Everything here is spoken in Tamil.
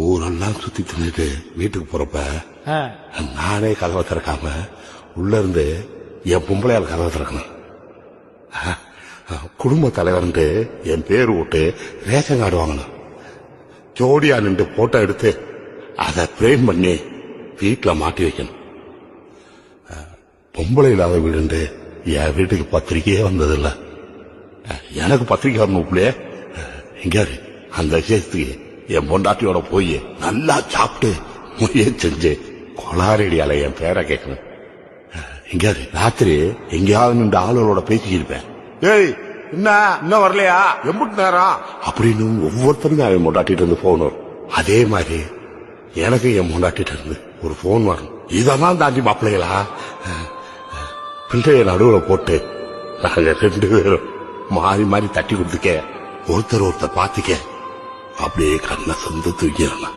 ஊரெல்லாம் சுத்தி தின்னுட்டு வீட்டுக்கு போறப்ப நானே கதவை திறக்காம உள்ள இருந்து என் பொம்பளையால் கதவை திறக்கணும். குடும்ப தலைவர்ன்ட்டு என் பேர் விட்டு ரேஷன் கார்டு வாங்கணும். ஜோடியா நின்று போட்டோ எடுத்து அதை பிரேம் பண்ணி வீட்டுல மாட்டி வைக்கணும். பொம்பளை இல்லாத வீடுண்டு என் வீட்டுக்கு பத்திரிக்கையே வந்ததில்ல. எனக்கு பத்திரிக்கை வரணும் பிள்ளைய. எங்காரு அந்த விஷயத்துக்கு என் பொண்டாட்டியோட போய் நல்லா சாப்பிட்டு முறையே செஞ்சு கொலாரடியால என் பேரை கேட்கணும். எங்காரு ராத்திரி எங்கேயாவது நின்று ஆளுகளோட பேசிக்கிருப்பேன். ஏய் என்ன இன்னும் வரலையா, எம்பிட்டு நேரம் அப்படின்னு ஒவ்வொருத்தரும் அவன் பொண்டாட்டிட்டு இருந்து போன் வரும். அதே மாதிரி எனக்கு என் பொண்டாட்டிட்டு இருந்து ஒரு போன் வரணும். இதெல்லாம் தாண்டி மாப்பிள்ளைகளா பிள்ளைய நடுவில் போட்டு நாங்க 2 பேரும் மாறி மாறி தட்டி கொடுத்துக்க, ஒருத்தர் பார்த்துக்க, அப்படியே கண்ணை சொந்த தூக்கிடலாம்.